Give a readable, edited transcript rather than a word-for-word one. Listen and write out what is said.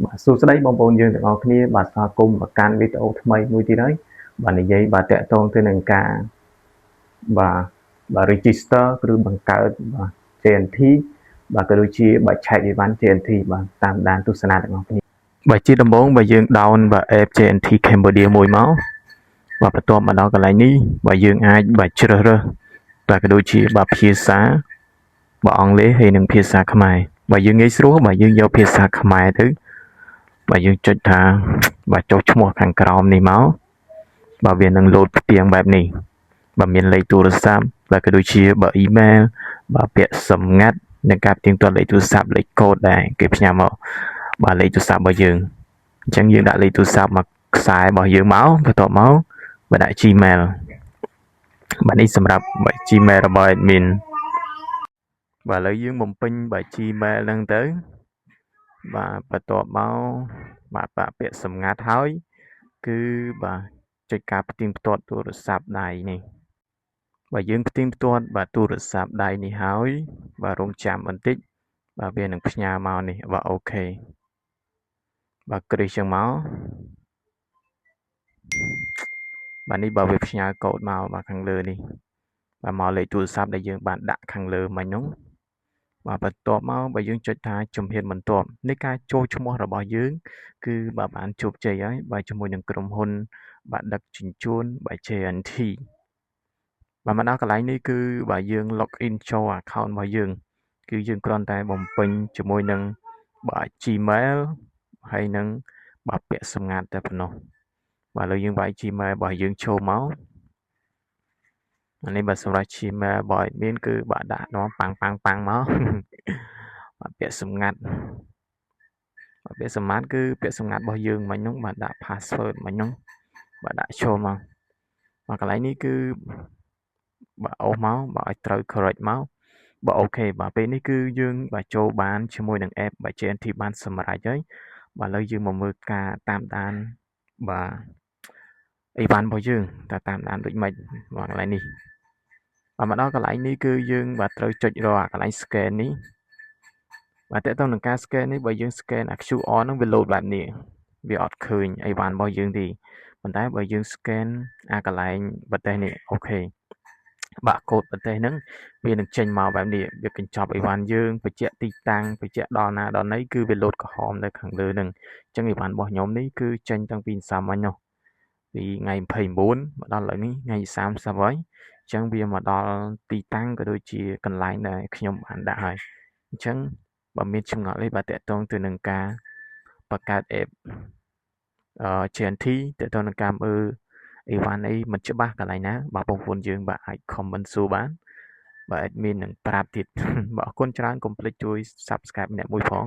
បាទសួស្តីបងប្អូនយើងទាំងអស់គ្នាបាទស្វាគមន៍មកកាន់វីដេអូថ្មីមួយទៀតហើយបាទនិយាយបាទតកតងទៅនឹងការបាទ register ឬបង្កើតបាទ JNT បាទក៏ដូចជាបាទឆែកអីវ៉ាន់ JNT បាទតាមដានទស្សនាទាំងអស់គ្នាបាទជាដំបូងបាទយើង down បាទ app JNT Cambodia មួយមកបាទបន្ទាប់មកដល់កន្លែងនេះបាទយើងអាចបាទជ្រើសរើសបាទក៏ដូចជាបាទភាសាបាទអង់គ្លេសហើយនិងភាសាខ្មែរបាទយើងងាយស្រួលបាទយើងយកភាសាខ្មែរទៅបាទយើងចុចថាបាទចុះឈ្មោះខាងក្រោមនេះមកបាទវានឹងលោតផ្ទៀងបែបនេះបាទមានលេខទូរស័ព្ទបាទក៏ដូចជាបាទ email បាទពាក្យសម្ងាត់និងការផ្ទៀងផ្ទាត់លេខទូរស័ព្ទលេខកូដដែរគេផ្ញើមកបាទលេខទូរស័ព្ទរបស់យើងអញ្ចឹងយើងដាក់លេខទូរស័ព្ទមកខ្សែរបស់យើងមកបន្ទាប់មកបាទដាក់ Gmail បាទនេះសម្រាប់បាទ Gmail របស់ admin បាទឥឡូវយើងបំពេញបាទ Gmail ហ្នឹងទៅបាទបន្ទាប់មកបាទពាក្យសម្ងាត់ហើយគឺបាទចុចការផ្ទៀងផ្ទាត់ទូរស័ព្ទដៃនេះបាទយើងផ្ទៀងផ្ទាត់បាទទូរស័ព្ទដៃនេះហើយបាទរងចាំបន្តិចបាទវានឹងផ្ញើមកនេះបាទអូខេបាទគ្រីសចឹងមកបាទនេះបើវាផ្ញើកូដមកបាទខាងលើនេះបាទមកលេខទូរស័ព្ទដែលយើងបានដាក់ខាងលើមិញហ្នឹងបាទបន្ទាប់មកបើយើងចុចថាជំហានបន្ទាប់នៃការចូលឈ្មោះរបស់យើងគឺបាទបានជោគជ័យហើយបាទជាមួយនឹងក្រុមហ៊ុនបាទដឹកជញ្ជូនបាទ JNT បាទមកដល់កន្លែងនេះគឺបាទយើង log in ចូល account របស់យើងគឺយើងគ្រាន់តែបំពេញជាមួយនឹងបាទ Gmail ហើយនឹងបាទពាក្យសម្ងាត់តែប៉ុណ្ណោះបាទឥឡូវយើងវាយ Gmail របស់យើងចូលមកអានេះបាទសម្រាប់ Gmail របស់ admin គឺបាទដាក់នាំប៉ាំងមកបាទពាក្យសម្ងាត់ពាក្យសម្ងាត់គឺពាក្យសម្ងាត់របស់យើងមិញហ្នឹងបាទដាក់ password មិញហ្នឹងបាទដាក់ចូលមកកន្លែងនេះគឺបាទអូសមកបាទឲ្យត្រូវ correct មកបាទអូខេបាទពេលនេះគឺយើងបាទចូលបានជាមួយនឹង app បាទ JNT បានសម្រេចហើយបាទឥឡូវយើងមកមើលការតាមដានបាទអីវ៉ាន់របស់យើងតើតាមដានដូចម៉េចបាទកន្លែងនេះបាទមកដល់កន្លែងនេះគឺយើងបាទត្រូវចុចរកកន្លែង scan នេះបាទតើតើនឹងការ scan នេះបើយើង scan អា QR ហ្នឹងវា load បែបនេះវាអត់ឃើញអីវ៉ាន់របស់យើងទេប៉ុន្តែបើយើង scan អាកន្លែងប្រទេសនេះអូខេបាក់កូដប្រទេសហ្នឹងវានឹងចេញមកបែបនេះវាកញ្ចប់អីវ៉ាន់យើងបញ្ជាក់ទីតាំងបញ្ជាក់ដល់ណាដល់ណីគឺវាលោតក្រហមនៅខាងលើហ្នឹងអញ្ចឹងអីវ៉ាន់របស់ខ្ញុំនេះគឺចេញតាំងពីសាមញ្ញនោះពីថ្ងៃ29មកដល់ឥឡូវនេះថ្ងៃ30ហើយអញ្ចឹងវាមកដល់ទីតាំងក៏ដូចជាកន្លែងដែលខ្ញុំបានដាក់ហើយអញ្ចឹងបើមានចម្ងល់អីបាទតកតងទៅនឹងការបង្កើត app JNT តកតងនឹងការមើលអីវ៉ាន់អីមិនច្បាស់កន្លែងណាបាទបងប្អូនយើងបាទអាច comment សួរបានបាទ admin នឹងប្រាប់ទៀតបាទអរគុណច្រើនកុំភ្លេចជួយ subscribe ម្នាក់មួយផង